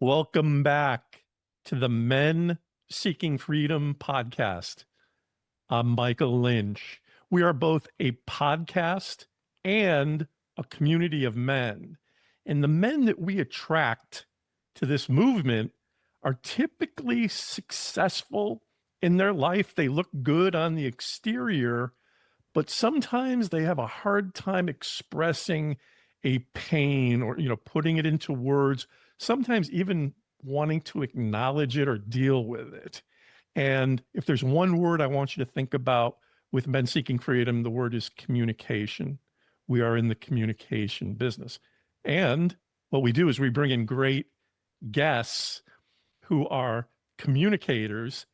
Welcome back to the Men Seeking Freedom podcast. I'm Michael Lynch. We are both a podcast and a community of men. And the men that we attract to this movement are typically successful in their life. They look good on the exterior, but sometimes they have a hard time expressing a pain or, putting it into words, sometimes even wanting to acknowledge it or deal with it. And if there's one word I want you to think about with Men Seeking Freedom, the word is communication. We are in the communication business. And what we do is we bring in great guests who are communicators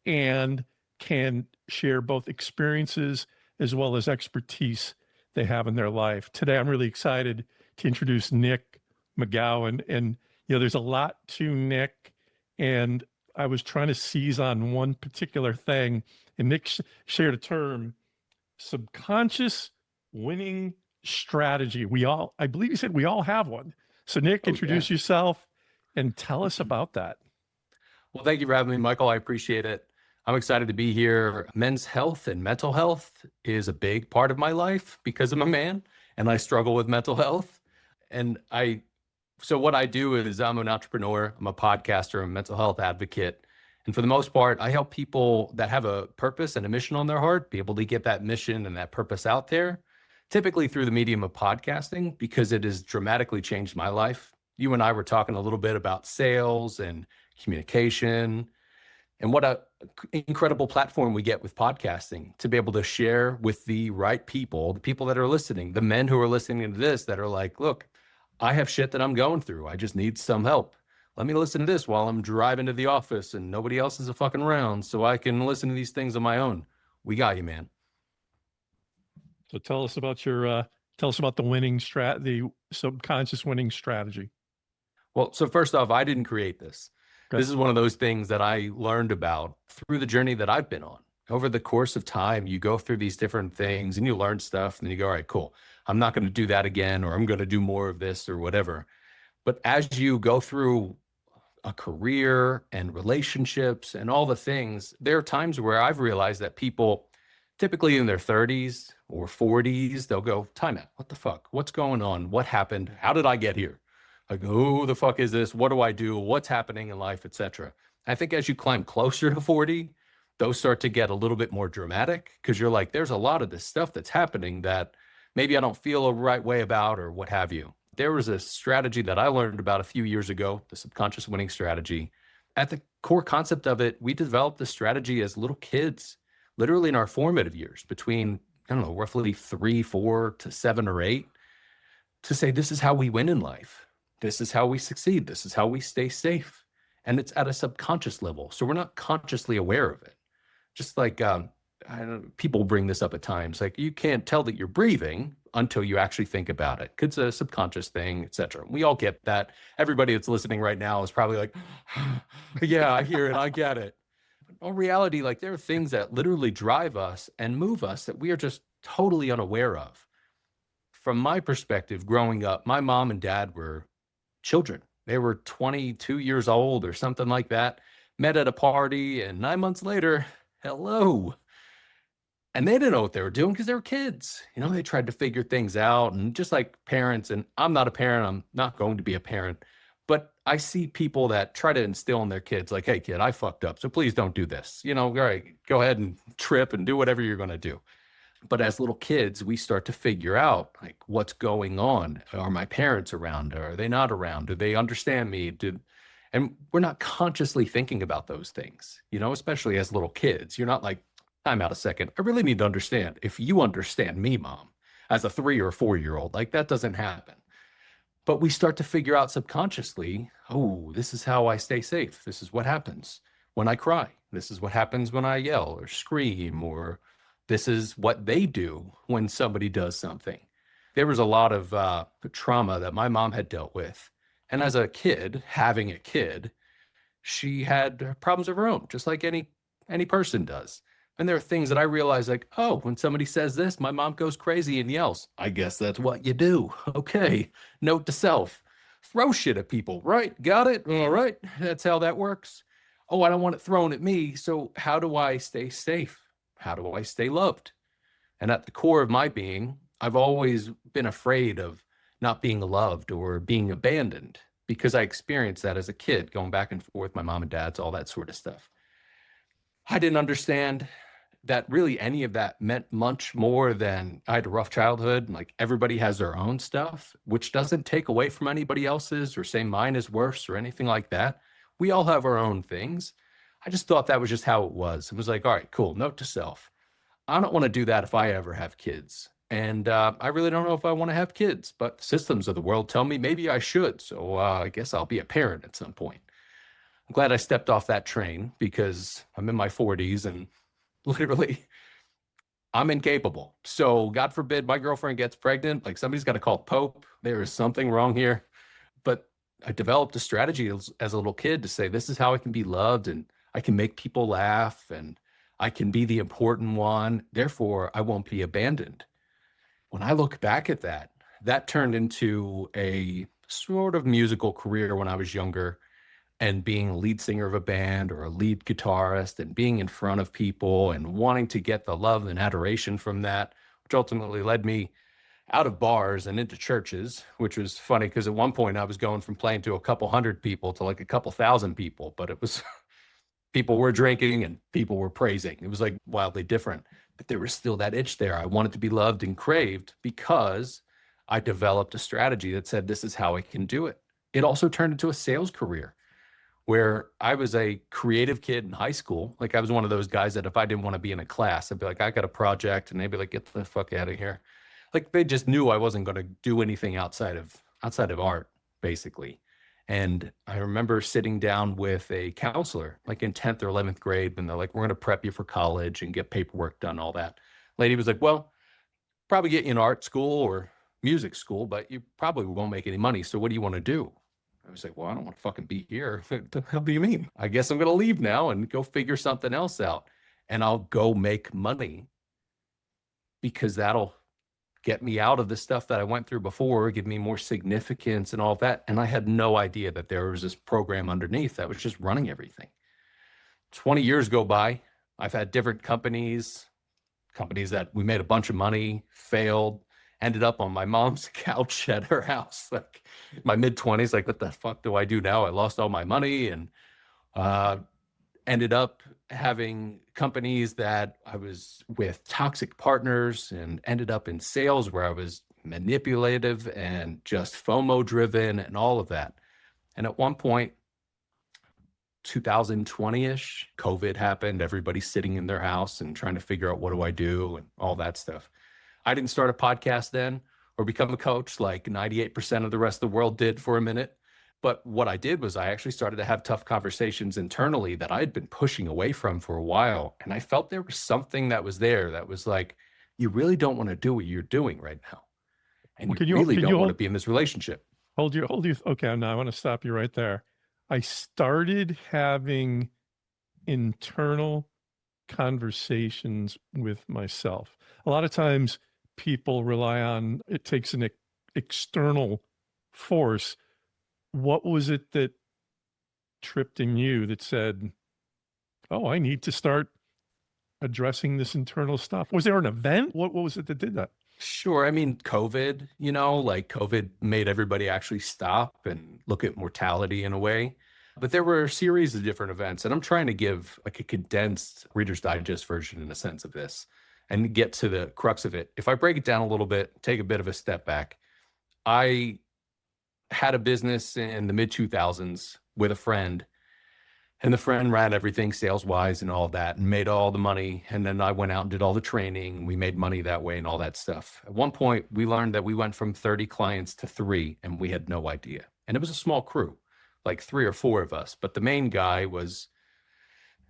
and can share both experiences as well as expertise they have in their life. Today, I'm really excited to introduce Nick McGowan. And, there's a lot to Nick. And I was trying to seize on one particular thing. And Nick shared a term, subconscious winning strategy. I believe he said we all have one. So Nick, introduce yourself and tell us about that. Well, thank you for having me, Michael. I appreciate it. I'm excited to be here. Men's health and mental health is a big part of my life because I'm a man and I struggle with mental health. So what I do is I'm an entrepreneur, I'm a podcaster, I'm a mental health advocate. And for the most part, I help people that have a purpose and a mission on their heart be able to get that mission and that purpose out there, typically through the medium of podcasting, because it has dramatically changed my life. You and I were talking a little bit about sales and communication, and what an incredible platform we get with podcasting to be able to share with the right people, the people that are listening, the men who are listening to this that are like, look, I have shit that I'm going through. I just need some help. Let me listen to this while I'm driving to the office and nobody else is a fucking around so I can listen to these things on my own. We got you, man. So tell us about the subconscious winning strategy. Well, so first off, I didn't create this. This is one of those things that I learned about through the journey that I've been on. Over the course of time, you go through these different things and you learn stuff and you go, all right, cool. I'm not going to do that again, or I'm going to do more of this or whatever. But as you go through a career and relationships and all the things, there are times where I've realized that people typically in their 30s or 40s, they'll go, time out. What the fuck? What's going on? What happened? How did I get here? Like, who the fuck is this? What do I do? What's happening in life, etc. I think as you climb closer to 40, those start to get a little bit more dramatic because you're like, there's a lot of this stuff that's happening that maybe I don't feel a right way about or what have you. There was a strategy that I learned about a few years ago, the subconscious winning strategy. At the core concept of it, we developed the strategy as little kids, literally in our formative years between, roughly 3, 4 to 7 or 8, to say, this is how we win in life. This is how we succeed. This is how we stay safe. And it's at a subconscious level. So we're not consciously aware of it. Just like people bring this up at times, like you can't tell that you're breathing until you actually think about it. It's a subconscious thing, etc. We all get that. Everybody that's listening right now is probably like, yeah, I hear it. I get it. But in reality, like there are things that literally drive us and move us that we are just totally unaware of. From my perspective, growing up, my mom and dad were children. They were 22 years old or something like that, met at a party, and 9 months later, hello. And they didn't know what they were doing because they were kids. They tried to figure things out, and just like parents, and I'm not a parent, I'm not going to be a parent, but I see people that try to instill in their kids like, hey kid, I fucked up, so please don't do this. All right, go ahead and trip and do whatever you're going to do. But as little kids, we start to figure out like what's going on. Are my parents around? Are they not around? Do they understand me? And we're not consciously thinking about those things, especially as little kids. You're not like, time out a second. I really need to understand. If you understand me, mom, as a 3 or 4-year-old, like that doesn't happen. But we start to figure out subconsciously, oh, this is how I stay safe. This is what happens when I cry. This is what happens when I yell or scream, or this is what they do when somebody does something. There was a lot of trauma that my mom had dealt with. And as a kid, having a kid, she had problems of her own, just like any person does. And there are things that I realized like, oh, when somebody says this, my mom goes crazy and yells. I guess that's what you do. Okay, note to self. throw shit at people. Right. Got it. All right. That's how that works. Oh, I don't want it thrown at me. So how do I stay safe? How do I stay loved? And at the core of my being, I've always been afraid of not being loved or being abandoned because I experienced that as a kid, going back and forth, my mom and dad's, all that sort of stuff. I didn't understand that really any of that meant much more than I had a rough childhood. Like everybody has their own stuff, which doesn't take away from anybody else's or say mine is worse or anything like that. We all have our own things. I just thought that was just how it was. It was like, all right, cool. Note to self. I don't want to do that if I ever have kids. And I really don't know if I want to have kids, but the systems of the world tell me maybe I should. So I guess I'll be a parent at some point. I'm glad I stepped off that train because I'm in my 40s and literally I'm incapable. So God forbid my girlfriend gets pregnant. Like somebody's got to call Pope. There is something wrong here. But I developed a strategy as a little kid to say, this is how I can be loved and I can make people laugh and I can be the important one. Therefore, I won't be abandoned. When I look back at that, that turned into a sort of musical career when I was younger and being a lead singer of a band or a lead guitarist and being in front of people and wanting to get the love and adoration from that, which ultimately led me out of bars and into churches, which was funny because at one point I was going from playing to a couple hundred people to like a couple thousand people, but it was people were drinking and people were praising. It was like wildly different, but there was still that itch there. I wanted to be loved and craved because I developed a strategy that said, this is how I can do it. It also turned into a sales career where I was a creative kid in high school. Like I was one of those guys that if I didn't want to be in a class, I'd be like, I got a project, and they'd be like, get the fuck out of here. Like they just knew I wasn't going to do anything outside of art, basically. And I remember sitting down with a counselor, like in 10th or 11th grade, and they're like, we're going to prep you for college and get paperwork done, all that. Lady was like, well, probably get you in art school or music school, but you probably won't make any money. So what do you want to do? I was like, well, I don't want to fucking be here. What the hell do you mean? I guess I'm going to leave now and go figure something else out. And I'll go make money because that'll get me out of the stuff that I went through before, give me more significance and all that. And I had no idea that there was this program underneath that was just running everything. 20 years go by. I've had different companies that we made a bunch of money, failed, ended up on my mom's couch at her house, like my mid-20s, like, what the fuck do I do now? I lost all my money and ended up having companies that I was with toxic partners and ended up in sales where I was manipulative and just FOMO driven and all of that. And at one point, 2020-ish, COVID happened. Everybody's sitting in their house and trying to figure out what do I do and all that stuff. I didn't start a podcast then or become a coach like 98% of the rest of the world did for a minute. But what I did was I actually started to have tough conversations internally that I had been pushing away from for a while. And I felt there was something that was there that was like, you really don't want to do what you're doing right now. And you really don't want to be in this relationship. Hold you. Okay, now I want to stop you right there. I started having internal conversations with myself. A lot of times people rely on, it takes an external force. What was it that tripped in you that said, oh, I need to start addressing this internal stuff? Was there an event? What was it that did that? Sure. I mean, COVID, like COVID made everybody actually stop and look at mortality in a way. But there were a series of different events, and I'm trying to give like a condensed Reader's Digest version in a sense of this and get to the crux of it. If I break it down a little bit, take a bit of a step back, I had a business in the mid 2000s with a friend, and the friend ran everything sales wise and all that and made all the money. And then I went out and did all the training. We made money that way and all that stuff. At one point, we learned that we went from 30 clients to 3, and we had no idea. And it was a small crew, like 3 or 4 of us. But the main guy was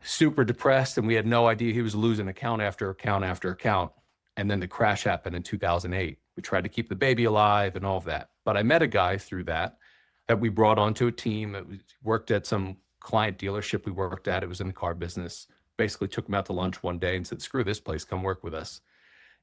super depressed, and we had no idea he was losing account after account after account. And then the crash happened in 2008. We tried to keep the baby alive and all of that. But I met a guy through that we brought onto a team that worked at some client dealership we worked at. It was in the car business. Basically took him out to lunch one day and said, screw this place, come work with us.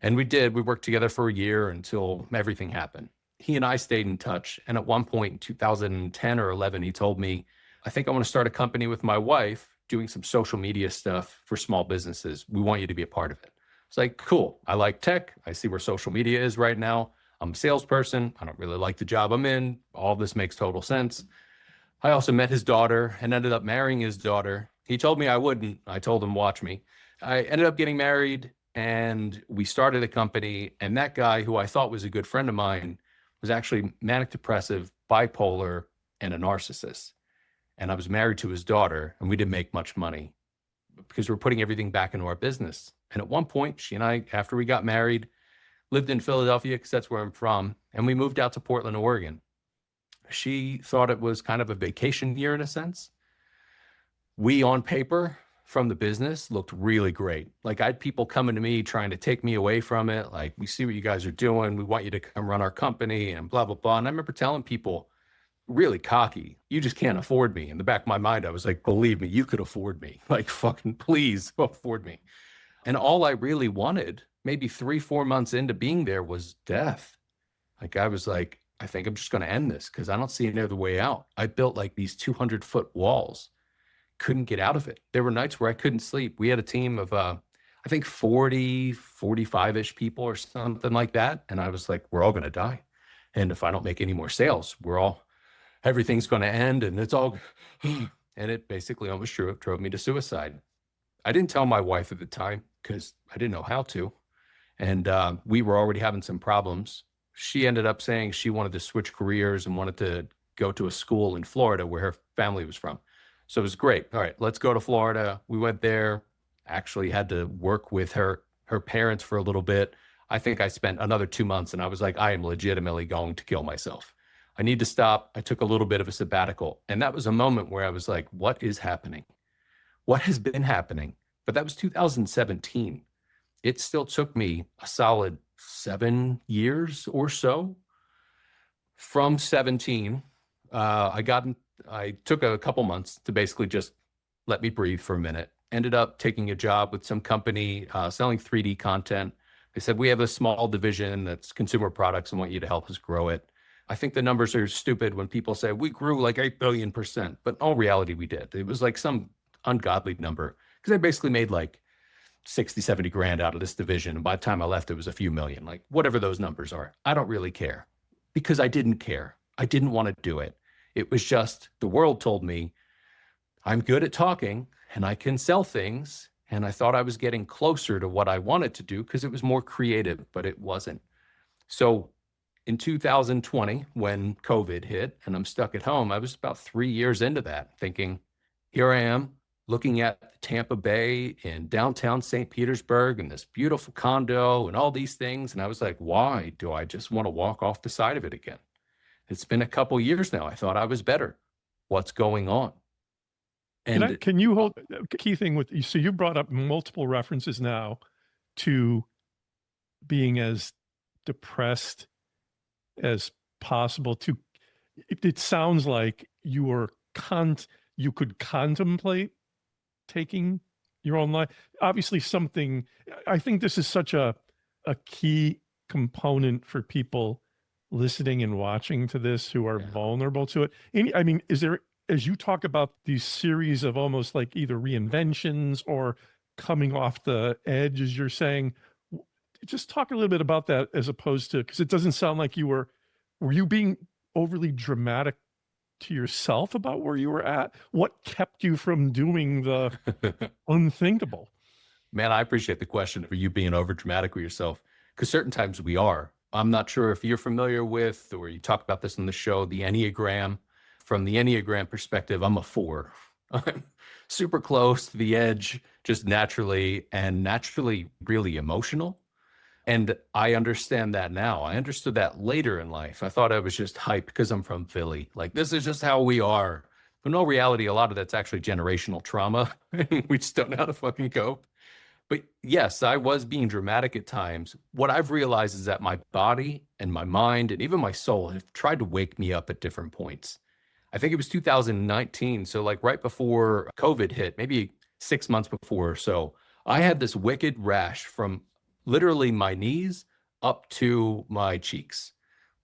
And we did. We worked together for a year until everything happened. he and I stayed in touch. And at one point in 2010 or 11, he told me, I think I want to start a company with my wife doing some social media stuff for small businesses. We want you to be a part of it. It's like, cool. I like tech. I see where social media is right now. I'm a salesperson. I don't really like the job I'm in. All this makes total sense. I also met his daughter and ended up marrying his daughter. He told me I wouldn't. I told him, watch me. I ended up getting married and we started a company. And that guy, who I thought was a good friend of mine, was actually manic depressive, bipolar, and a narcissist. And I was married to his daughter, and we didn't make much money because we're putting everything back into our business. And at one point, she and I, after we got married, lived in Philadelphia because that's where I'm from, and we moved out to Portland, Oregon. She thought it was kind of a vacation year in a sense. We, on paper, from the business, looked really great. Like, I had people coming to me trying to take me away from it. Like, we see what you guys are doing. We want you to come run our company and blah, blah, blah. And I remember telling people, really cocky, you just can't afford me. In the back of my mind, I was like, believe me, you could afford me. Like, fucking please afford me. And all I really wanted, maybe 3-4 months into being there, was death. Like, I was like, I think I'm just going to end this because I don't see any other way out. I built like these 200-foot walls, couldn't get out of it. There were nights where I couldn't sleep. We had a team of, I think 40, 45-ish people or something like that. And I was like, we're all going to die. And if I don't make any more sales, everything's going to end and it's all, and it basically almost drove me to suicide. I didn't tell my wife at the time because I didn't know how to. And we were already having some problems. She ended up saying she wanted to switch careers and wanted to go to a school in Florida where her family was from. So it was great. All right, let's go to Florida. We went there, actually had to work with her parents for a little bit. I think I spent another 2 months and I was like, I am legitimately going to kill myself. I need to stop. I took a little bit of a sabbatical. And that was a moment where I was like, what is happening? What has been happening? But that was 2017. It still took me a solid 7 years or so. From 17, I took a couple months to basically just let me breathe for a minute. Ended up taking a job with some company selling 3D content. They said, we have a small division that's consumer products and want you to help us grow it. I think the numbers are stupid when people say we grew like 8 billion%, but in all reality, we did. It was like some ungodly number because I basically made like 60, 70 grand out of this division. And by the time I left, it was a few million, like whatever those numbers are. I don't really care because I didn't care. I didn't want to do it. It was just the world told me I'm good at talking and I can sell things. And I thought I was getting closer to what I wanted to do because it was more creative, but it wasn't. So in 2020, when COVID hit and I'm stuck at home, I was about 3 years into that, thinking, here I am looking at Tampa Bay in downtown St. Petersburg and this beautiful condo and all these things. And I was like, why do I just want to walk off the side of it again? It's been a couple years now. I thought I was better. What's going on? And can you hold a key thing with you? So you brought up multiple references now to being as depressed as possible. It sounds like you could contemplate taking your own life. Obviously, I think this is such a key component for people listening and watching to this who are vulnerable to it. I mean, is there, as you talk about these series of almost like either reinventions or coming off the edge, as you're saying, just talk a little bit about that as opposed to, because it doesn't sound like were you being overly dramatic to yourself about where you were at? What kept you from doing the unthinkable? Man, I appreciate the question for you being over dramatic with yourself, because certain times we are. I'm not sure if you're familiar with, or you talk about this on the show, the Enneagram. From the Enneagram perspective, I'm a 4. I'm super close to the edge, just naturally really emotional. And I understand that now. I understood that later in life. I thought I was just hype because I'm from Philly. Like, this is just how we are. But in all reality, a lot of that's actually generational trauma. We just don't know how to fucking cope. But yes, I was being dramatic at times. What I've realized is that my body and my mind and even my soul have tried to wake me up at different points. I think it was 2019. So like right before COVID hit, maybe 6 months before or so, I had this wicked rash from literally my knees up to my cheeks.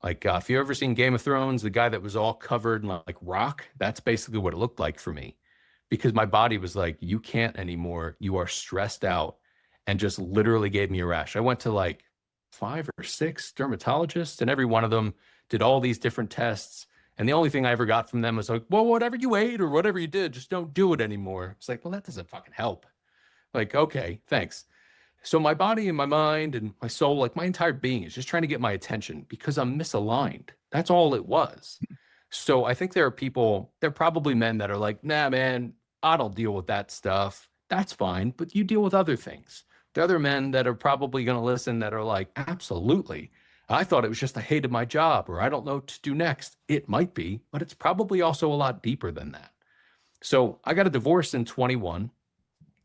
Like if you've ever seen Game of Thrones, the guy that was all covered in like rock, that's basically what it looked like for me, because my body was like, you can't anymore. You are stressed out, and just literally gave me a rash. I went to like 5 or 6 dermatologists, and every one of them did all these different tests. And the only thing I ever got from them was like, well, whatever you ate or whatever you did, just don't do it anymore. It's like, well, that doesn't fucking help. Like, okay, thanks. So my body and my mind and my soul, like my entire being is just trying to get my attention because I'm misaligned. That's all it was. So I think there are probably men that are like, nah, man, I don't deal with that stuff. That's fine. But you deal with other things. The other men that are probably going to listen that are like, absolutely. I thought it was just I hated my job or I don't know what to do next. It might be, but it's probably also a lot deeper than that. So I got a divorce in 21.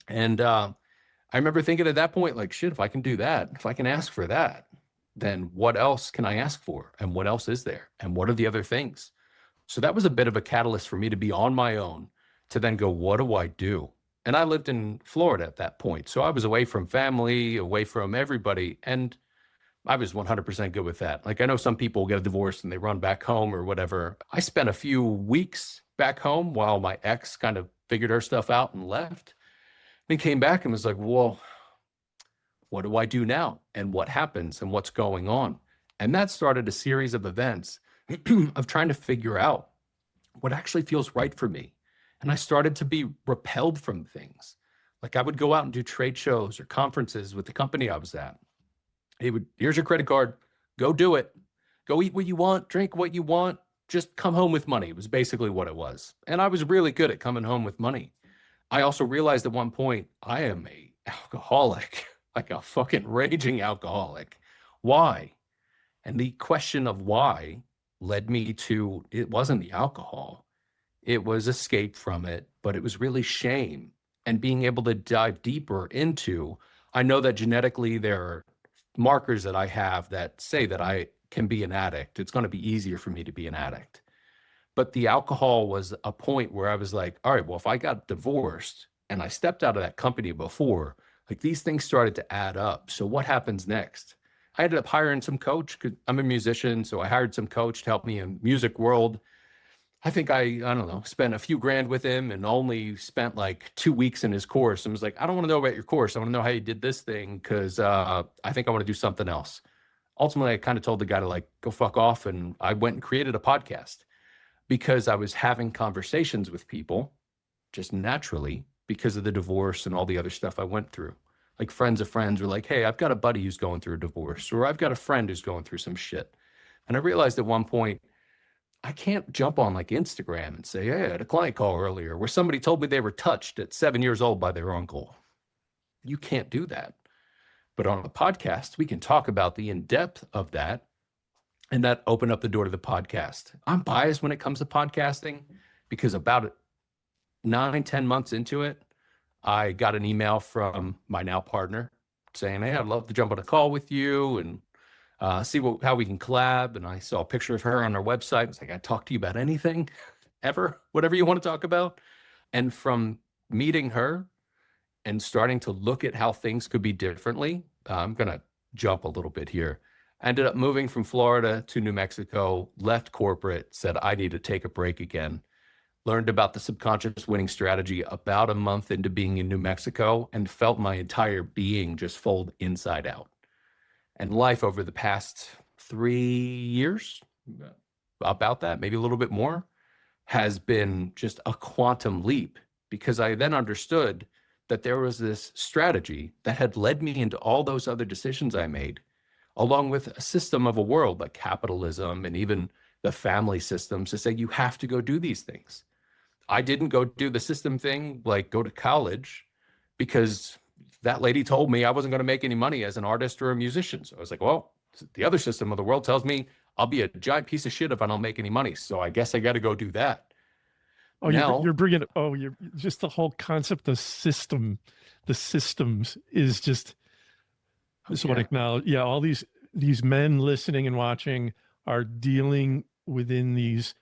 And I remember thinking at that point, like, shit, if I can do that, if I can ask for that, then what else can I ask for? And what else is there? And what are the other things? So that was a bit of a catalyst for me to be on my own, to then go, what do I do? And I lived in Florida at that point. So I was away from family, away from everybody. And I was 100% good with that. Like I know some people get a divorce and they run back home or whatever. I spent a few weeks back home while my ex kind of figured her stuff out and left. Then came back and was like, well, what do I do now? And what happens and what's going on? And that started a series of events of trying to figure out what actually feels right for me. And I started to be repelled from things. Like I would go out and do trade shows or conferences with the company I was at. Here's your credit card, go do it. Go eat what you want, drink what you want, just come home with money. It was basically what it was. And I was really good at coming home with money. I also realized at one point, I am a alcoholic, like a fucking raging alcoholic. Why? And the question of why led me to, it wasn't the alcohol. It was escape from it, but it was really shame and being able to dive deeper into, I know that genetically there are markers that I have that say that I can be an addict. It's going to be easier for me to be an addict. But the alcohol was a point where I was like, all right, well, if I got divorced and I stepped out of that company before, like these things started to add up. So what happens next? I ended up hiring some coach because I'm a musician. So I hired some coach to help me in music world. I think I don't know, spent a few grand with him and only spent like 2 weeks in his course. And was like, I don't want to know about your course. I want to know how you did this thing because I think I want to do something else. Ultimately, I kind of told the guy to like, go fuck off. And I went and created a podcast because I was having conversations with people just naturally because of the divorce and all the other stuff I went through. Like friends of friends were like, hey, I've got a buddy who's going through a divorce, or I've got a friend who's going through some shit. And I realized at one point, I can't jump on like Instagram and say, hey, I had a client call earlier where somebody told me they were touched at 7 years old by their uncle. You can't do that. But on a podcast, we can talk about the in-depth of that. And that opened up the door to the podcast. I'm biased when it comes to podcasting because about 9-10 months into it, I got an email from my now partner saying, hey, I'd love to jump on a call with you and see how we can collab. And I saw a picture of her on our website. I was like, I talk to you about anything, ever, whatever you want to talk about. And from meeting her and starting to look at how things could be differently, I'm going to jump a little bit here. I ended up moving from Florida to New Mexico, left corporate, said I need to take a break again. Learned about the subconscious winning strategy about a month into being in New Mexico and felt my entire being just fold inside out. And life over the past 3 years, about that, maybe a little bit more, has been just a quantum leap because I then understood that there was this strategy that had led me into all those other decisions I made, along with a system of a world like capitalism and even the family systems to say, you have to go do these things. I didn't go do the system thing, like go to college, because that lady told me I wasn't going to make any money as an artist or a musician. So I was like, well, the other system of the world tells me I'll be a giant piece of shit if I don't make any money. So I guess I got to go do that. Oh, you're bringing, you're just the whole concept of system, the systems is just, just want to acknowledge, yeah, all these men listening and watching are dealing within these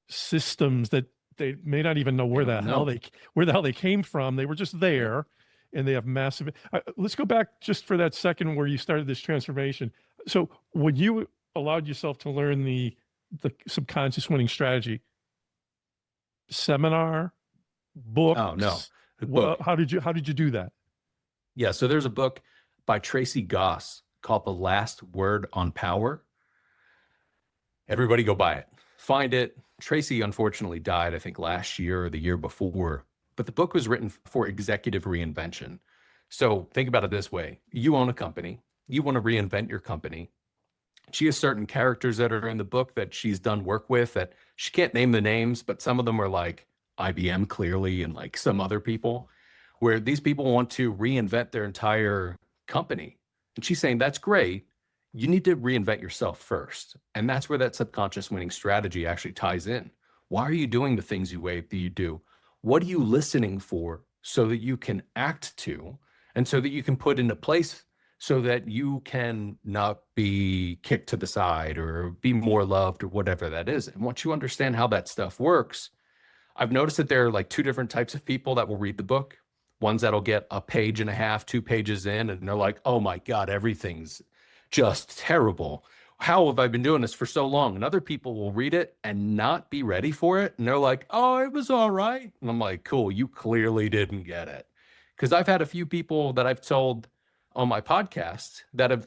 systems that they may not even know where the hell they came from. They were just there, and they have massive. Let's go back just for that second where you started this transformation. So when you allowed yourself to learn the subconscious winning strategy? Seminar, Oh no, books? the book. How did you do that? Yeah, so there's a book by Tracy Goss called The Last Word on Power. Everybody go buy it. Find it. Tracy unfortunately died, I think, last year or the year before. But the book was written for executive reinvention. So think about it this way. You own a company. You want to reinvent your company. She has certain characters that are in the book that she's done work with that she can't name the names, but some of them are like IBM clearly and like some other people where these people want to reinvent their entire company. And she's saying, that's great. You need to reinvent yourself first. And that's where that subconscious winning strategy actually ties in. Why are you doing the things that you do? What are you listening for so that you can act to and so that you can put into place so that you can not be kicked to the side or be more loved or whatever that is. And once you understand how that stuff works, I've noticed that there are like two different types of people that will read the book. Ones that'll get a page and a half, 2 pages in, and they're like, oh my God, everything's just terrible. How have I been doing this for so long? And other people will read it and not be ready for it. And they're like, oh, it was all right. And I'm like, cool, you clearly didn't get it. Because I've had a few people that I've told on my podcast that have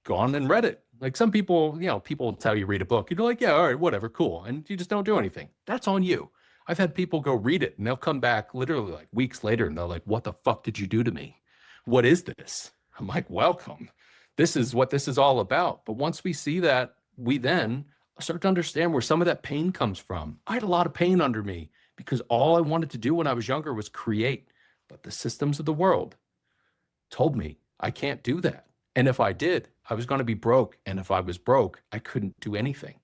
gone and read it. Like some people, people tell you read a book. You're like, yeah, all right, whatever, cool. And you just don't do anything. That's on you. I've had people go read it and they'll come back literally like weeks later and they're like, what the fuck did you do to me? What is this? I'm like, welcome. This is what this is all about. But once we see that, we then start to understand where some of that pain comes from. I had a lot of pain under me because all I wanted to do when I was younger was create. But the systems of the world told me I can't do that. And if I did, I was going to be broke. And if I was broke, I couldn't do anything.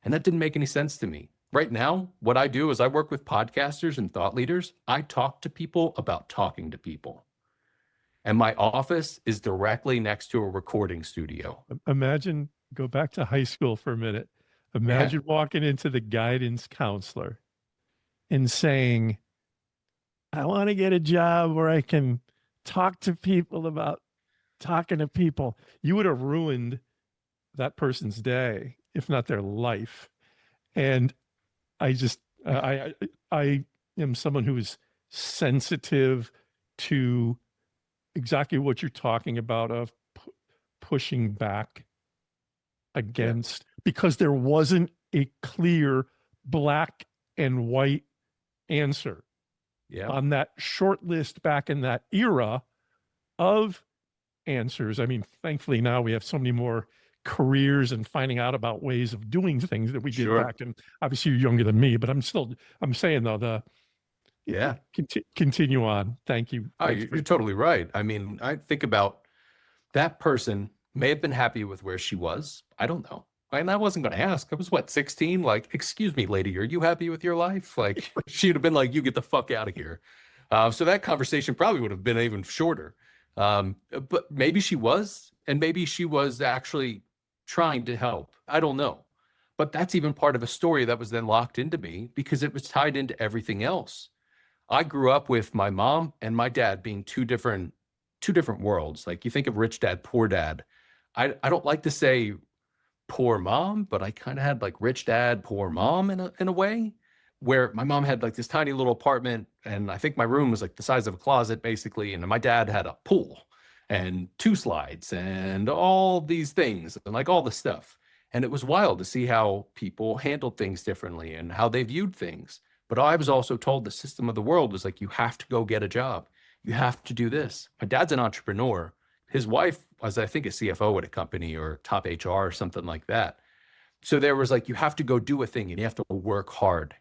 And that didn't make any sense to me. Right now, what I do is I work with podcasters and thought leaders. I talk to people about talking to people. And my office is directly next to a recording studio. Imagine, go back to high school for a minute. Imagine walking into the guidance counselor and saying, I want to get a job where I can talk to people about talking to people. You would have ruined that person's day, if not their life. And I just, I am someone who is sensitive to exactly what you're talking about of pushing back against, because there wasn't a clear black and white answer on that short list back in that era of answers. I mean, thankfully now we have so many more careers and finding out about ways of doing things that we did back. And obviously you're younger than me, but I'm saying though, continue on. Thank you. Oh, you're totally right. I mean, I think about that person may have been happy with where she was. I don't know. And I wasn't going to ask. I was 16? Like, excuse me, lady, are you happy with your life? Like, she'd have been like, you get the fuck out of here. So that conversation probably would have been even shorter. But maybe she was, and maybe she was actually trying to help. I don't know. But that's even part of a story that was then locked into me because it was tied into everything else. I grew up with my mom and my dad being two different worlds. Like you think of rich dad, poor dad. I don't like to say poor mom, but I kind of had like rich dad, poor mom in a way, where my mom had like this tiny little apartment and I think my room was like the size of a closet basically. And my dad had a pool and 2 slides and all these things and like all the stuff. And it was wild to see how people handled things differently and how they viewed things. But I was also told the system of the world was like, you have to go get a job. You have to do this. My dad's an entrepreneur. His wife was, I think, a CFO at a company or top HR or something like that. So there was like, you have to go do a thing and you have to work hard.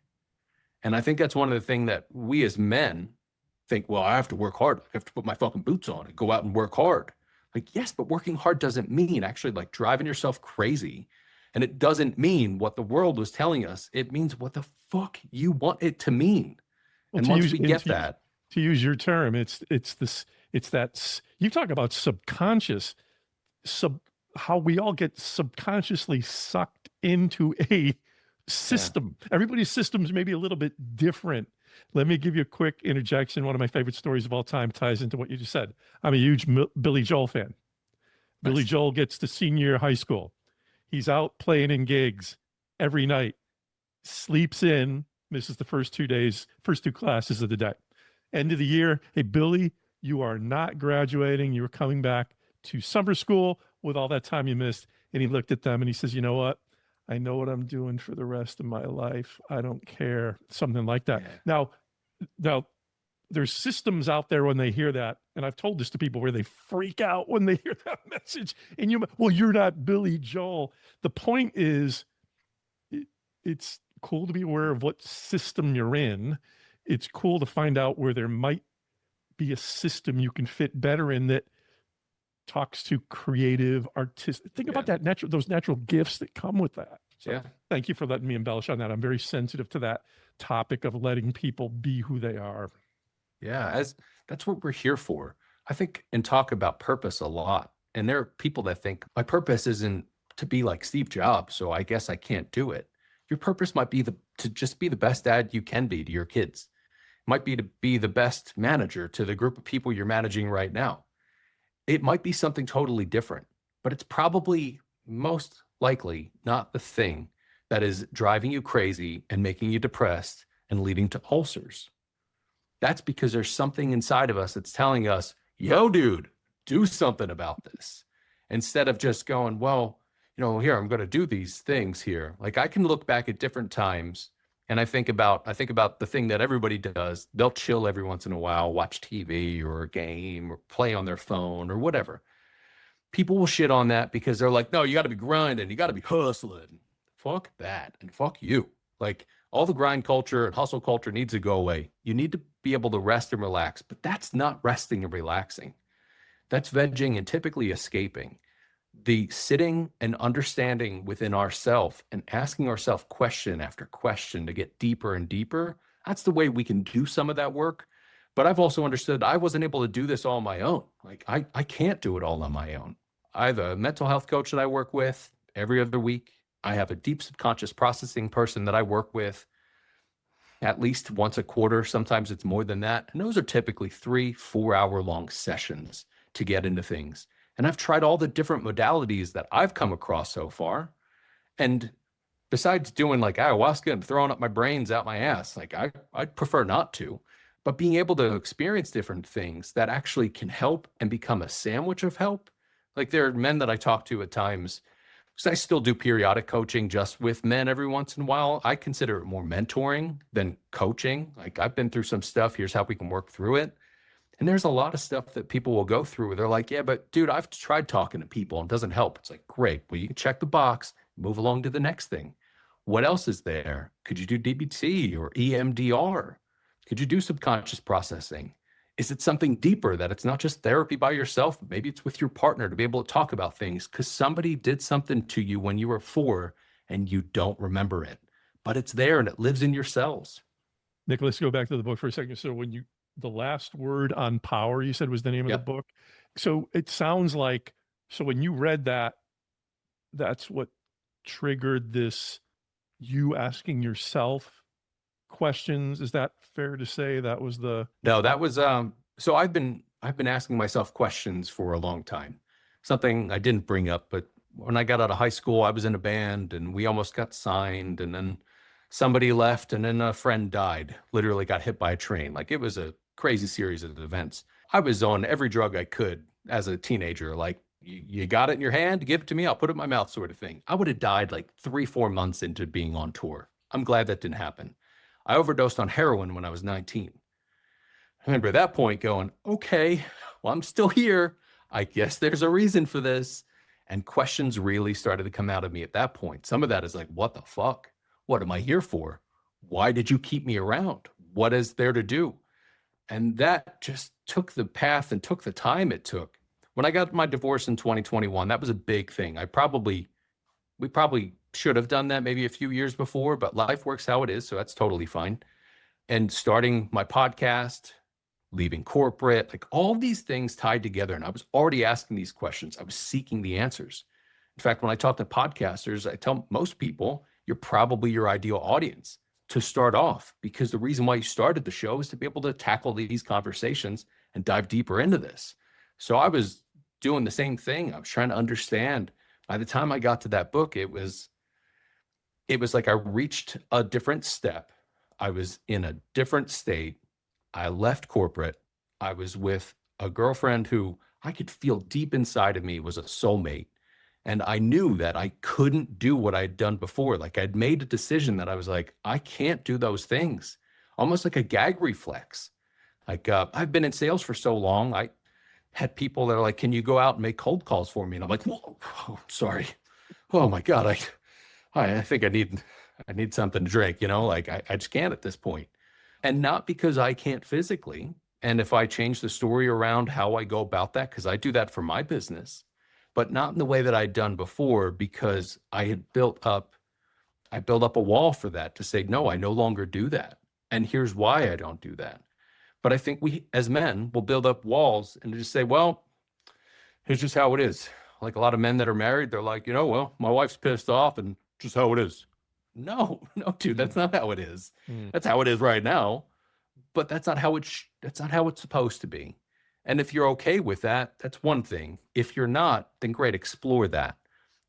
And I think that's one of the things that we as men think, well, I have to work hard. I have to put my fucking boots on and go out and work hard. Like, yes, but working hard doesn't mean actually like driving yourself crazy. And it doesn't mean what the world was telling us. It means what the fuck you want it to mean. Well, and once we get that, to use your term, it's that you talk about subconscious, how we all get subconsciously sucked into a system. Everybody's systems may be a little bit different. Let me give you a quick interjection. One of my favorite stories of all time ties into what you just said. I'm a huge Billy Joel fan. Nice. Billy Joel gets to senior year high school. He's out playing in gigs every night, sleeps in, misses the first 2 days, first 2 classes of the day. End of the year, hey, Billy, you are not graduating. You are coming back to summer school with all that time you missed. And he looked at them and he says, you know what? I know what I'm doing for the rest of my life. I don't care. Something like that. Yeah. Now, there's systems out there when they hear that, and I've told this to people where they freak out when they hear that message. And you're not Billy Joel. The point is, it's cool to be aware of what system you're in. It's cool to find out where there might be a system you can fit better in that talks to creative, artistic. Think about that those natural gifts that come with that. So thank you for letting me embellish on that. I'm very sensitive to that topic of letting people be who they are. Yeah, that's what we're here for. I think and talk about purpose a lot. And there are people that think my purpose isn't to be like Steve Jobs, so I guess I can't do it. Your purpose might be to just be the best dad you can be to your kids. It might be to be the best manager to the group of people you're managing right now. It might be something totally different, but it's probably most likely not the thing that is driving you crazy and making you depressed and leading to ulcers. That's because there's something inside of us that's telling us, yo, dude, do something about this. Instead of just going, well, here, I'm going to do these things here. Like I can look back at different times and I think about the thing that everybody does. They'll chill every once in a while, watch TV or a game or play on their phone or whatever. People will shit on that because they're like, no, you got to be grinding. You got to be hustling. Fuck that. And fuck you. Like all the grind culture and hustle culture needs to go away. You need to be able to rest and relax, but that's not resting and relaxing. That's vegging and typically escaping. The sitting and understanding within ourself and asking ourselves question after question to get deeper and deeper, that's the way we can do some of that work. But I've also understood I wasn't able to do this all on my own. Like I can't do it all on my own. I have a mental health coach that I work with every other week. I have a deep subconscious processing person that I work with at least once a quarter. Sometimes it's more than that. And those are typically 3-4 hour long sessions to get into things. And I've tried all the different modalities that I've come across so far. And besides doing like ayahuasca and throwing up my brains out my ass, like I'd prefer not to, but being able to experience different things that actually can help and become a sandwich of help. Like there are men that I talk to at times, because I still do periodic coaching just with men every once in a while. I consider it more mentoring than coaching. Like I've been through some stuff. Here's how we can work through it. And there's a lot of stuff that people will go through where they're like, yeah, but dude, I've tried talking to people and it doesn't help. It's like, great. Well, you can check the box, move along to the next thing. What else is there? Could you do DBT or EMDR? Could you do subconscious processing? Is it something deeper that it's not just therapy by yourself? Maybe it's with your partner to be able to talk about things because somebody did something to you when you were 4 and you don't remember it, but it's there and it lives in your cells. Nick, let's go back to the book for a second. So the last word on power, you said was the name of the book. So it sounds like, so when you read that, that's what triggered this, you asking yourself questions. Is that fair to say that was the? No, that was, so I've been asking myself questions for a long time. Something I didn't bring up, but when I got out of high school, I was in a band and we almost got signed and then somebody left and then a friend died, literally got hit by a train. Like it was a crazy series of events. I was on every drug I could as a teenager. Like you got it in your hand, give it to me, I'll put it in my mouth sort of thing. I would have died like 3-4 months into being on tour. I'm glad that didn't happen. I overdosed on heroin when I was 19. I remember at that point going, okay, well, I'm still here. I guess there's a reason for this. And questions really started to come out of me at that point. Some of that is like, what the fuck? What am I here for? Why did you keep me around? What is there to do? And that just took the path and took the time it took. When I got my divorce in 2021, that was a big thing. We probably should have done that maybe a few years before, but life works how it is. So that's totally fine. And starting my podcast, leaving corporate, like all these things tied together. And I was already asking these questions. I was seeking the answers. In fact, when I talk to podcasters, I tell most people, you're probably your ideal audience to start off, because the reason why you started the show is to be able to tackle these conversations and dive deeper into this. So I was doing the same thing. I was trying to understand By the time I got to that book, it was like I reached a different step. I was in a different state. I left corporate. I was with a girlfriend who I could feel deep inside of me was a soulmate. And I knew that I couldn't do what I'd done before. Like I'd made a decision that I was like, I can't do those things. Almost like a gag reflex. Like I've been in sales for so long. I had people that are like, can you go out and make cold calls for me? And I'm like, whoa, oh, sorry. Oh my God. I think I need something to drink, like I just can't at this point. And not because I can't physically. And if I change the story around how I go about that, because I do that for my business, but not in the way that I'd done before, because I built up a wall for that to say, no, I no longer do that. And here's why I don't do that. But I think we as men will build up walls and just say, well, here's just how it is. Like a lot of men that are married, they're like, well, my wife's pissed off and just how it is. No, dude, that's not how it is. That's how it is right now. But that's not how that's not how it's supposed to be. And if you're okay with that, that's one thing. If you're not, then great, explore that.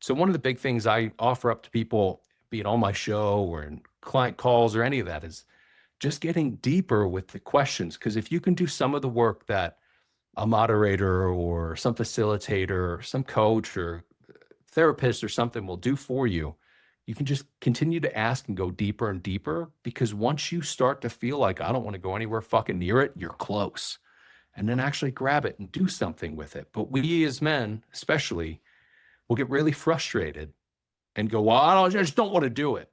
So one of the big things I offer up to people, be it on my show or in client calls or any of that, is just getting deeper with the questions. Because if you can do some of the work that a moderator or some facilitator or some coach or therapist or something will do for you, you can just continue to ask and go deeper and deeper. Because once you start to feel like, I don't want to go anywhere fucking near it, you're close. And then actually grab it and do something with it. But we as men, especially, will get really frustrated and go, well, I just don't want to do it.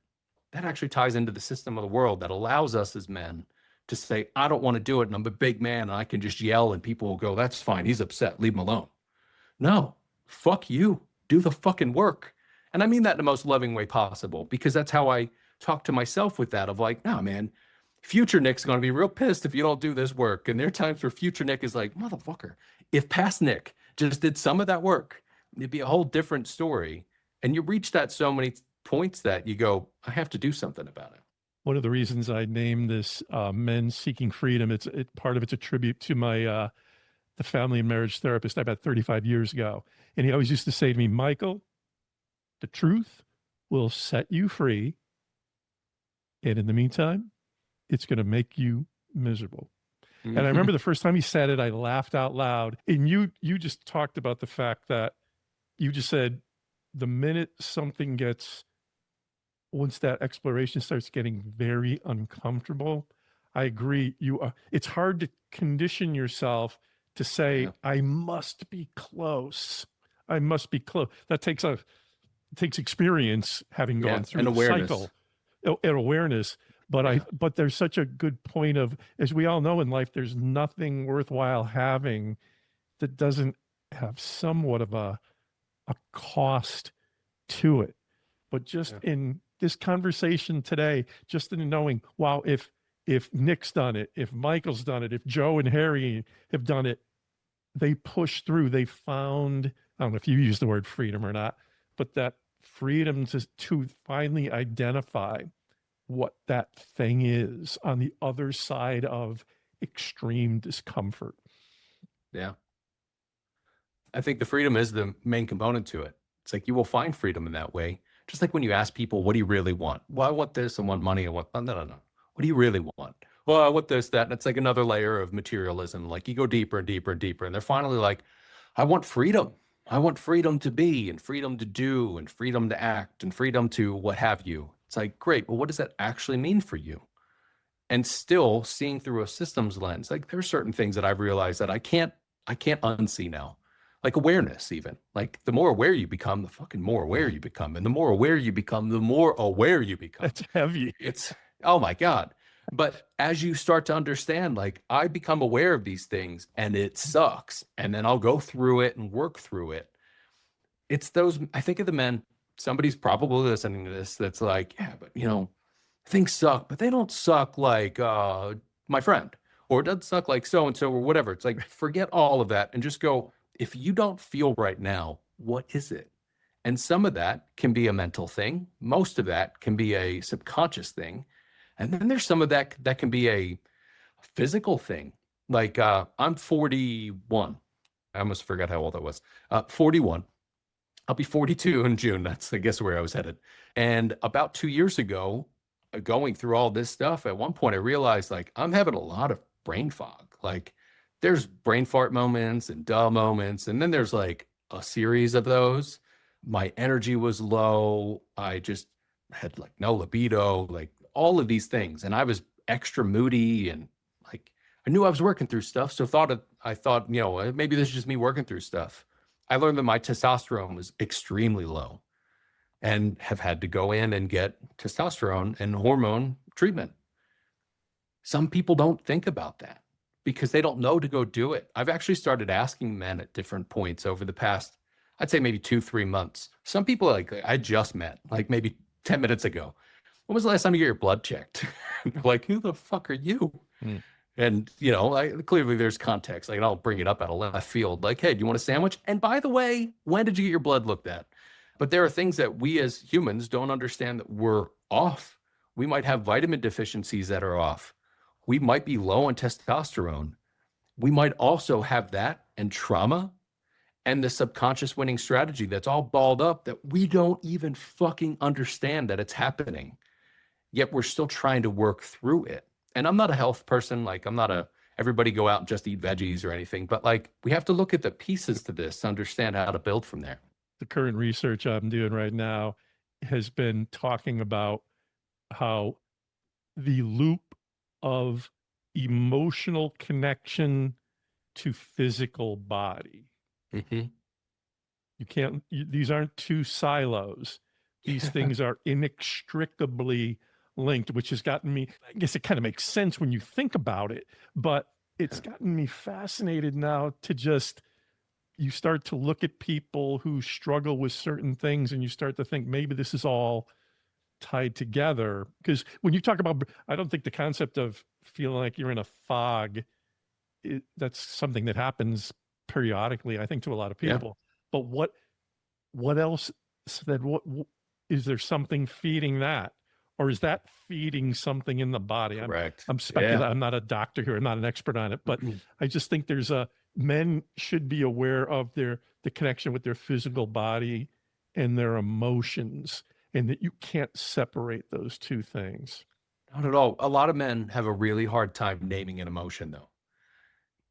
That actually ties into the system of the world that allows us as men to say, I don't want to do it. And I'm a big man and I can just yell and people will go, that's fine. He's upset. Leave him alone. No, fuck you. Do the fucking work. And I mean that in the most loving way possible, because that's how I talk to myself with that of like, nah, man, future Nick's going to be real pissed if you don't do this work. And there are times where future Nick is like, motherfucker, if past Nick just did some of that work, it'd be a whole different story. And you reach that so many points that you go, I have to do something about it. One of the reasons I named this Men Seeking Freedom, part of it's a tribute to my the family and marriage therapist I met 35 years ago. And he always used to say to me, Michael, the truth will set you free. And in the meantime, it's going to make you miserable. And I remember the first time he said it, I laughed out loud. And you just talked about the fact that you just said, the minute something once that exploration starts getting very uncomfortable, I agree. It's hard to condition yourself to say, I must be close. I must be close. That takes experience, having gone through the cycle and awareness. But there's such a good point of, as we all know in life, there's nothing worthwhile having that doesn't have somewhat of a cost to it. But just in this conversation today, just in knowing, wow, if Nick's done it, if Michael's done it, if Joe and Harry have done it, they pushed through, they found, I don't know if you use the word freedom or not, but that freedom to finally identify what that thing is on the other side of extreme discomfort. Yeah. I think the freedom is the main component to it. It's like you will find freedom in that way. Just like when you ask people, what do you really want? Well, I want this, I want money, I want, no. What do you really want? Well, I want this, that. And it's like another layer of materialism. Like you go deeper and deeper and deeper. And they're finally like, I want freedom. I want freedom to be and freedom to do and freedom to act and freedom to what have you. It's like, great. Well, what does that actually mean for you? And still seeing through a systems lens, like there are certain things that I've realized that I can't unsee now. Like awareness, even. Like the more aware you become, the fucking more aware you become. And the more aware you become, the more aware you become. That's heavy. It's, oh my God. But as you start to understand, like I become aware of these things and it sucks. And then I'll go through it and work through it. It's those, I think of the men, somebody's probably listening to this that's like, yeah, but things suck, but they don't suck like my friend, or it doesn't suck like so-and-so or whatever. It's like, forget all of that and just go, if you don't feel right now, what is it? And some of that can be a mental thing. Most of that can be a subconscious thing. And then there's some of that can be a physical thing. Like I'm 41. I almost forgot how old I was. 41. I'll be 42 in June. That's, I guess, where I was headed. And about 2 years ago, going through all this stuff, at one point I realized like I'm having a lot of brain fog. Like there's brain fart moments and duh moments. And then there's like a series of those. My energy was low. I just had like no libido, like all of these things. And I was extra moody and like I knew I was working through stuff. So I thought, maybe this is just me working through stuff. I learned that my testosterone was extremely low and have had to go in and get testosterone and hormone treatment. Some people don't think about that because they don't know to go do it. I've actually started asking men at different points over the past, I'd say maybe 2-3 months. Some people like I just met, like maybe 10 minutes ago. When was the last time you get your blood checked? Like, who the fuck are you? Mm. And, clearly there's context. Like, I'll bring it up out of left field. Like, hey, do you want a sandwich? And by the way, when did you get your blood looked at? But there are things that we as humans don't understand that we're off. We might have vitamin deficiencies that are off. We might be low on testosterone. We might also have that and trauma and the subconscious winning strategy that's all balled up that we don't even fucking understand that it's happening. Yet we're still trying to work through it. And I'm not a health person. Like I'm not everybody go out and just eat veggies or anything, but like we have to look at the pieces to this to understand how to build from there. The current research I'm doing right now has been talking about how the loop of emotional connection to physical body. Mm-hmm. These aren't two silos. These things are inextricably linked, which has gotten me, I guess it kind of makes sense when you think about it, but it's gotten me fascinated now to just, you start to look at people who struggle with certain things and you start to think maybe this is all tied together. Because when you talk about, I don't think the concept of feeling like you're in a fog, that's something that happens periodically, I think, to a lot of people. Yeah. But what else said, what is there something feeding that? Or is that feeding something in the body? Correct. I'm speculating. Yeah. I'm not a doctor here. I'm not an expert on it, but I just think men should be aware of the connection with their physical body and their emotions, and that you can't separate those two things. Not at all. A lot of men have a really hard time naming an emotion, though.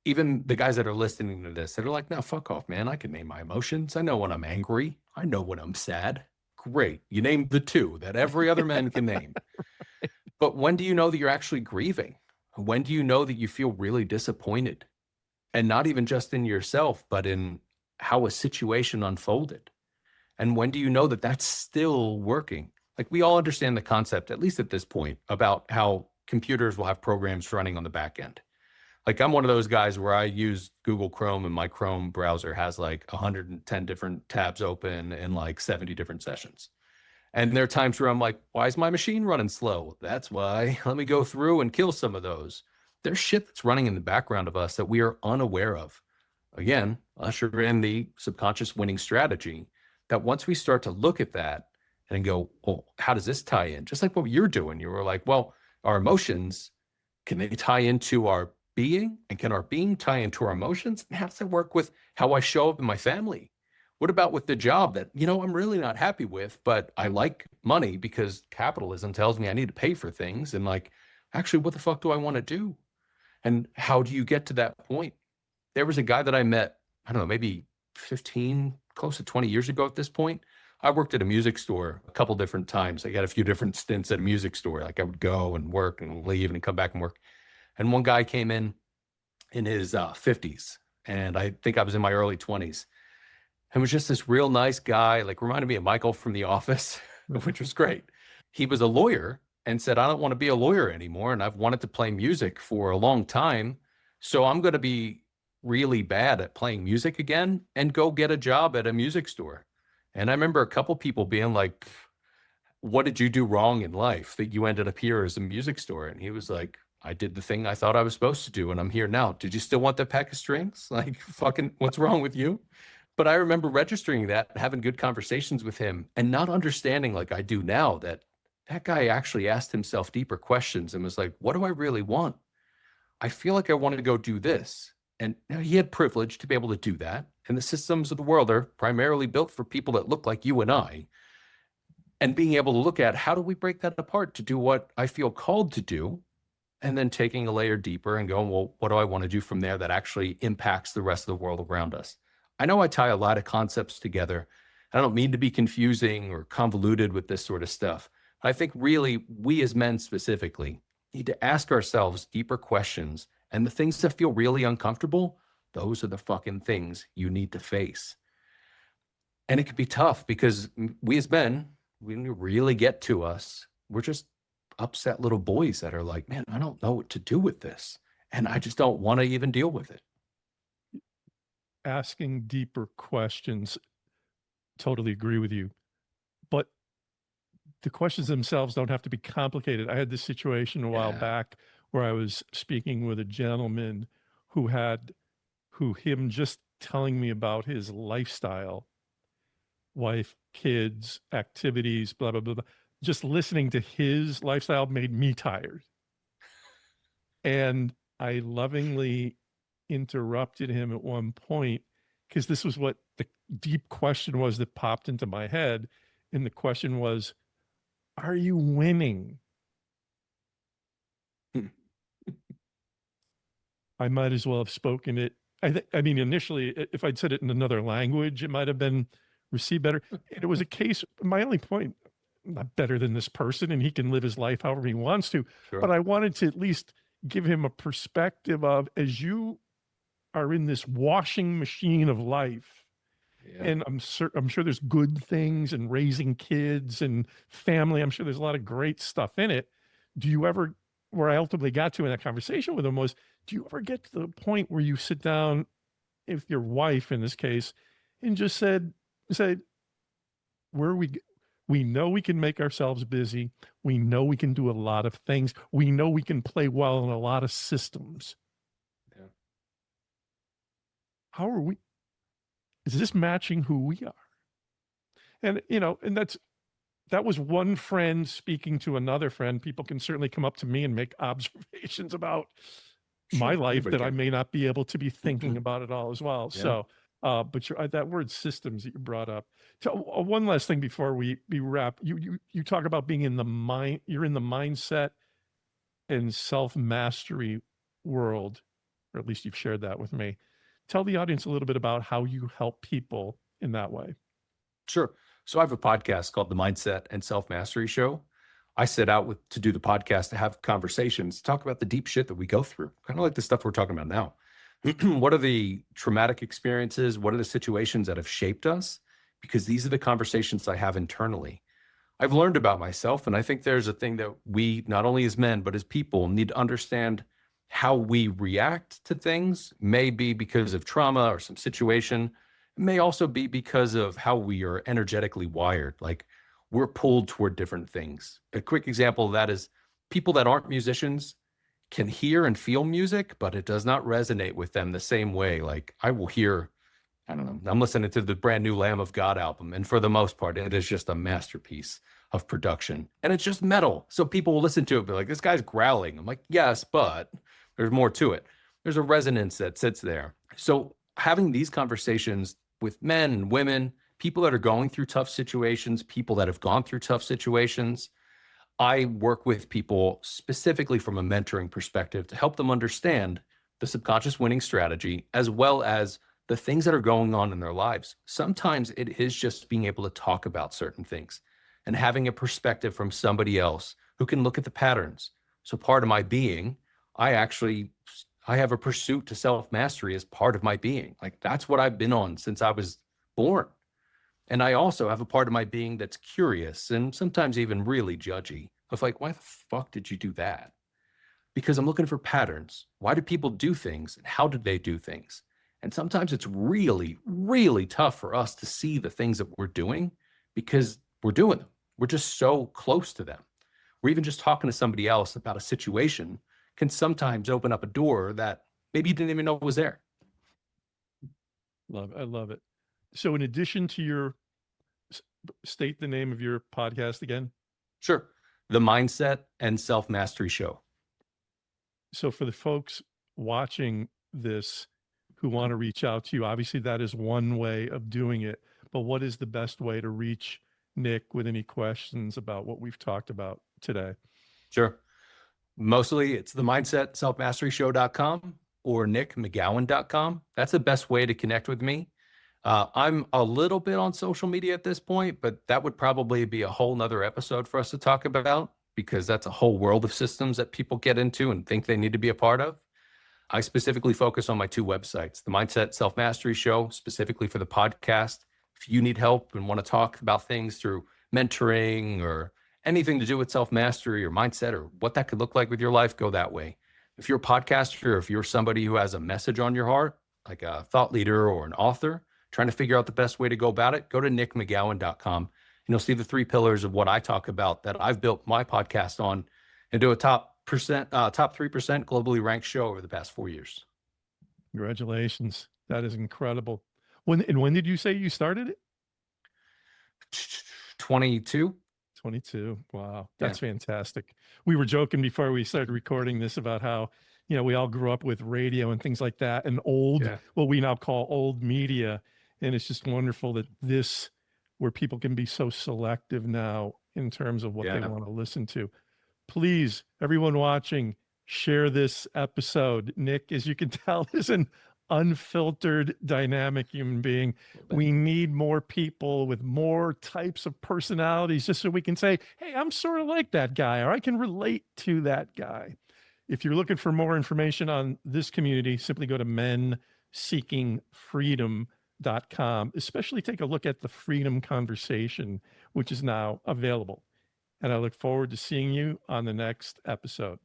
Even the guys that are listening to this, that are like, no, fuck off, man. I can name my emotions. I know when I'm angry. I know when I'm sad. Great. You named the two that every other man can name. Right. But when do you know that you're actually grieving? When do you know that you feel really disappointed? And not even just in yourself, but in how a situation unfolded. And when do you know that that's still working? Like we all understand the concept, at least at this point, about how computers will have programs running on the back end. Like I'm one of those guys where I use Google Chrome and my Chrome browser has like 110 different tabs open in like 70 different sessions. And there are times where I'm like, why is my machine running slow? That's why. Let me go through and kill some of those. There's shit that's running in the background of us that we are unaware of. Again, usher in the subconscious winning strategy that once we start to look at that and go, well, how does this tie in? Just like what you're doing. You were like, well, our emotions, can they tie into our being, and can our being tie into our emotions? And how does that work with how I show up in my family? What about with the job that, I'm really not happy with, but I like money because capitalism tells me I need to pay for things. And like, actually, what the fuck do I want to do? And how do you get to that point? There was a guy that I met, I don't know, maybe 15, close to 20 years ago at this point. I worked at a music store a couple different times. I got a few different stints at a music store. Like I would go and work and leave and come back and work. And one guy came in his 50s, and I think I was in my early 20s, and was just this real nice guy, like reminded me of Michael from The Office, which was great. He was a lawyer and said, I don't want to be a lawyer anymore, and I've wanted to play music for a long time, so I'm going to be really bad at playing music again and go get a job at a music store. And I remember a couple people being like, what did you do wrong in life that you ended up here as a music store? And he was like, I did the thing I thought I was supposed to do, and I'm here now. Did you still want that pack of strings? Like, fucking, what's wrong with you? But I remember registering that, having good conversations with him, and not understanding like I do now that guy actually asked himself deeper questions and was like, what do I really want? I feel like I want to go do this. And he had privilege to be able to do that. And the systems of the world are primarily built for people that look like you and I. And being able to look at how do we break that apart to do what I feel called to do, and then taking a layer deeper and going, well, what do I want to do from there that actually impacts the rest of the world around us? I know I tie a lot of concepts together. I don't mean to be confusing or convoluted with this sort of stuff. I think really we as men specifically need to ask ourselves deeper questions. And the things that feel really uncomfortable, those are the fucking things you need to face. And it can be tough because we as men, when you really get to us, we're just upset little boys that are like, man, I don't know what to do with this. And I just don't want to even deal with it. Asking deeper questions. Totally agree with you. But the questions themselves don't have to be complicated. I had this situation a while back where I was speaking with a gentleman who him just telling me about his lifestyle, wife, kids, activities, blah, blah, blah, blah. Just listening to his lifestyle made me tired. And I lovingly interrupted him at one point because this was what the deep question was that popped into my head. And the question was, are you winning? I might as well have spoken it. I mean, initially, if I'd said it in another language, it might have been received better. And it was a case, my only point, I'm not better than this person and he can live his life however he wants to. Sure. But I wanted to at least give him a perspective of, as you are in this washing machine of life, and I'm sure there's good things and raising kids and family. I'm sure there's a lot of great stuff in it. Do you ever, where I ultimately got to in that conversation with him was, do you ever get to the point where you sit down with your wife in this case and just say, where we know we can make ourselves busy. We know we can do a lot of things. We know we can play well in a lot of systems. Yeah. How are we? Is this matching who we are? And, and that was one friend speaking to another friend. People can certainly come up to me and make observations about my life that I may not be able to be thinking about it all as well. Yeah. So, but that word systems that you brought up. One last thing before we wrap. You talk about being in the mind. You're in the mindset and self-mastery world, or at least you've shared that with me. Tell the audience a little bit about how you help people in that way. Sure. So I have a podcast called The Mindset and Self-Mastery Show. I set out to do the podcast to have conversations, talk about the deep shit that we go through, kind of like the stuff we're talking about now. What are the traumatic experiences? What are the situations that have shaped us? Because these are the conversations I have internally. I've learned about myself, and I think there's a thing that we, not only as men, but as people, need to understand. How we react to things may be because of trauma or some situation. It may also be because of how we are energetically wired. Like we're pulled toward different things. A quick example of that is people that aren't musicians can hear and feel music, but it does not resonate with them the same way. Like I will hear, I don't know, I'm listening to the brand new Lamb of God album. And for the most part, it is just a masterpiece of production. And it's just metal. So people will listen to it and be like, this guy's growling. I'm like, yes, but there's more to it. There's a resonance that sits there. So having these conversations with men and women, people that are going through tough situations, people that have gone through tough situations, I work with people specifically from a mentoring perspective to help them understand the subconscious winning strategy, as well as the things that are going on in their lives. Sometimes it is just being able to talk about certain things and having a perspective from somebody else who can look at the patterns. So part of my being, I have a pursuit to self-mastery as part of my being. Like that's what I've been on since I was born. And I also have a part of my being that's curious and sometimes even really judgy of like, why the fuck did you do that? Because I'm looking for patterns. Why do people do things? And how did they do things? And sometimes it's really, really tough for us to see the things that we're doing because we're doing them. We're just so close to them. We're even just talking to somebody else about a situation can sometimes open up a door that maybe you didn't even know was there. I love it. So in addition to state the name of your podcast again. Sure. The Mindset and Self-Mastery Show. So for the folks watching this, who want to reach out to you? Obviously, that is one way of doing it, but what is the best way to reach Nick with any questions about what we've talked about today? Sure. Mostly it's the mindset selfmasteryshow.com or nickmcgowan.com. That's the best way to connect with me. I'm a little bit on social media at this point, but that would probably be a whole nother episode for us to talk about, because that's a whole world of systems that people get into and think they need to be a part of. I specifically focus on my two websites, the Mindset Self-Mastery Show, specifically for the podcast. If you need help and want to talk about things through mentoring or anything to do with self-mastery or mindset or what that could look like with your life, go that way. If you're a podcaster, or if you're somebody who has a message on your heart, like a thought leader or an author, trying to figure out the best way to go about it, go to nickmcgowan.com and you'll see the 3 pillars of what I talk about that I've built my podcast on and do a top 3% globally ranked show over the past 4 years. Congratulations. That is incredible. When did you say you started it? 22. 22. Wow. That's fantastic. We were joking before we started recording this about how, we all grew up with radio and things like that and what we now call old media. And it's just wonderful that where people can be so selective now in terms of what they want to listen to. Please, everyone watching, share this episode. Nick, as you can tell, is an unfiltered, dynamic human being. We need more people with more types of personalities, just so we can say, hey, I'm sort of like that guy, or I can relate to that guy. If you're looking for more information on this community, simply go to menseekingfreedom.com. Especially take a look at the Freedom Conversation, which is now available. And I look forward to seeing you on the next episode.